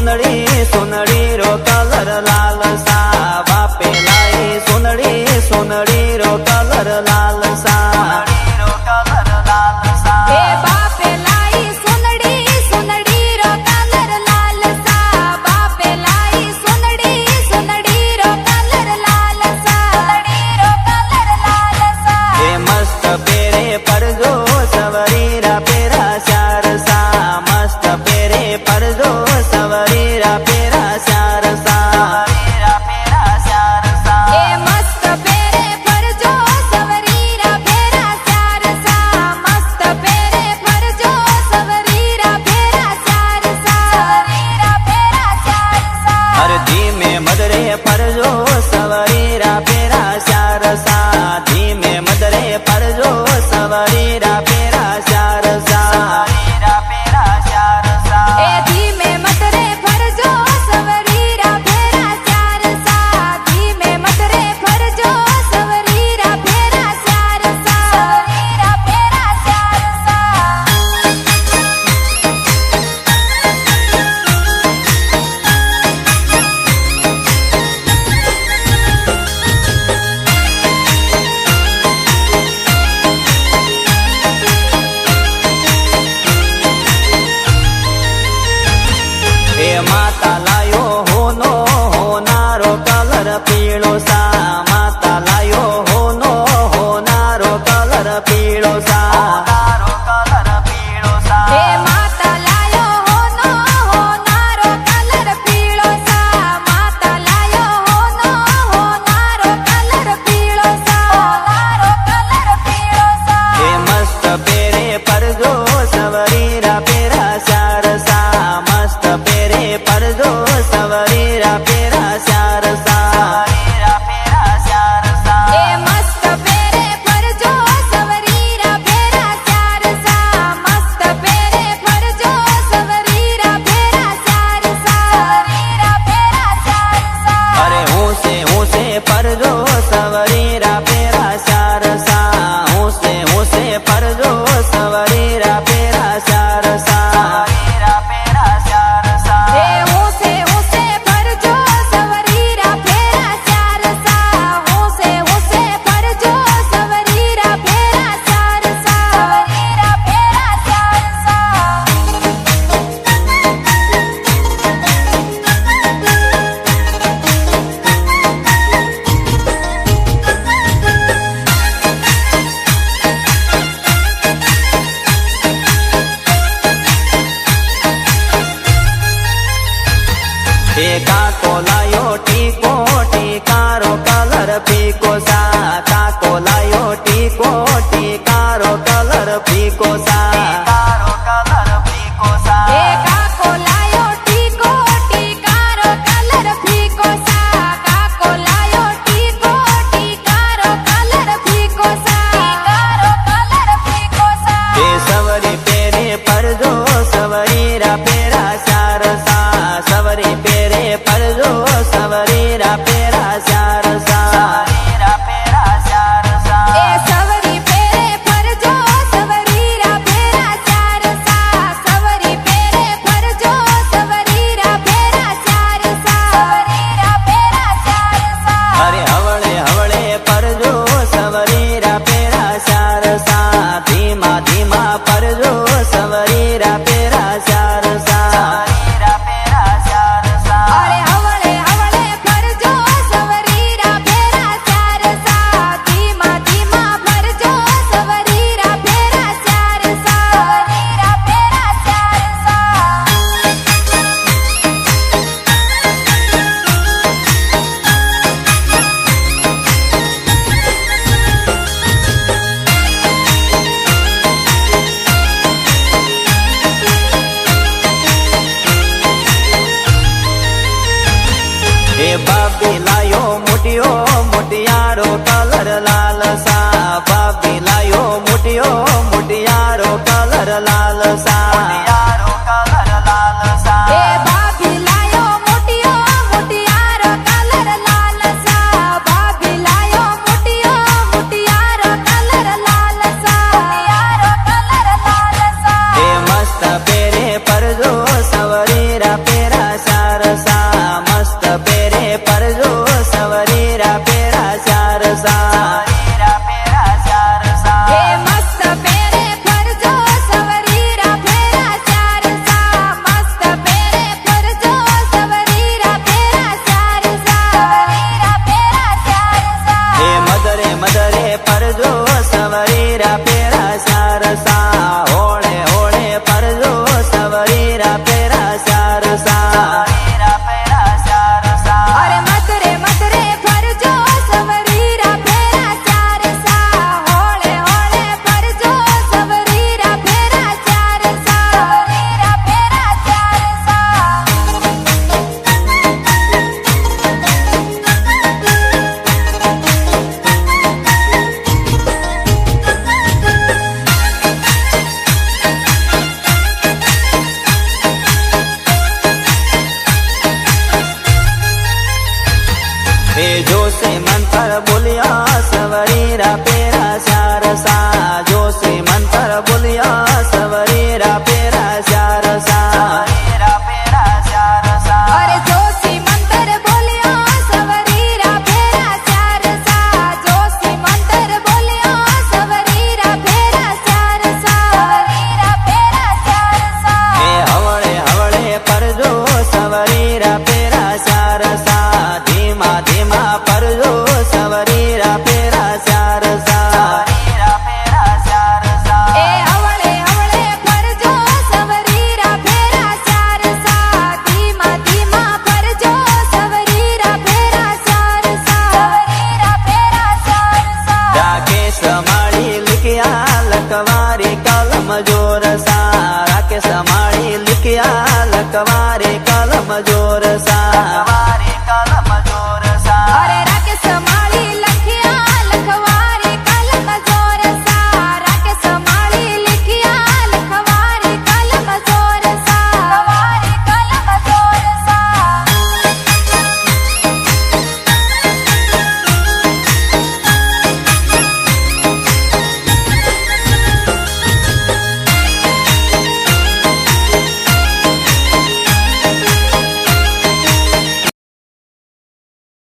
सुनड़ी सुनड़ी रो colour लाल सा बापे लाई सुनड़ी सुनड़ी रो colour लाल सा माता लायो होनो होनारो कलर पीळो सा माता लायो होनो होनारो कलर पीळो सा माता लायो होनो होनारो कलर पीळो सा माता लायो होनो होनारो कलर पीळो सा मस्त पेरे परजो सवरीरा पेरा चार सा मस्त पेरे परजो सवरीरा पेरा चार सा मस्त पेरे परजो सवरीरा पेरा चार सा मस्त पेरे परजो सवरीरा पेरा चार सा अरे हूँ से परजो सवरीरा पेरा चार सा हूँ से परजो सवरीरा पेरा चार सा काको लायो टीको टीकारो कलर पीको सा काको लायो टीको टीकारो कलर पीको सा काको लायो टीको टीकारो कलर पीको सा काको लायो टीको टीकारो कलर पीको सा सवरी पेरे परजो सवरीरा पेरा चार सा सवरी पेरे परजो सवरीरा पेरा चार सा सवरी पेरे परजो सवरीरा पेरा चार सा सवरी पेरे परजो सवरीरा पेरा चार सा अरे हवळे हवळे परजो सवरीरा पेरा चार सा धीमा धीमा परजो सवरीरा पेरा चार सा बाबी लायो मुटियो मुटियारो कलर लाल सा बाबी लायो मुटियो मुटियारो कलर लाल सा बाबी लायो मुटियो मुटियारो कलर लाल सा बाबी लायो मुटियो मुटियारो कलर लाल सा मस्त पेरे परजो सवरीरा पेरा सा सा सवरीरा पेरा चार सा हे मस्त पेरे फरजो सवरीरा पेरा चार सा मस्त पेरे फरजो सवरीरा पेरा चार सा सवरीरा पेरा चार सा हे मदरे मदरे परजो सवरीरा पेरा चार सा होळे होळे परजो सवरीरा पेरा चार सा सवरीरा पेरा चार सा अरे मतरे मतरे फरजो सवरीरा पेरा चार सा होळे होळे फरजो सवरीरा पेरा चार सा सवरीरा पेरा चार सा हे जो से मंत्र बोलिया सवरीरा पेरा चार सा जो से मंत्र बोलिया सवरीरा पेरा चार सा सवरीरा पेरा चार सा अरे जोशी मंत्र बोलियो सवरीरा पेरा चार सा जोशी मंत्र बोलियो सवरीरा पेरा चार सा सवरीरा पेरा चार सा हे हवळे हवळे परजो सवरीरा पेरा चार सा धीमा धीमा परजो सवरीरा पेरा चार सा सवरीरा पेरा चार सा ए हवळे हवळे फरजो सवरीरा पेरा चार सा धीमा धीमा फरजो सवरीरा पेरा चार सा सवरीरा पेरा चार सा राकेश माळी लिखिया लकवारी कलम जोर सा राकेश माळी लिखिया लकवारी कलम जोर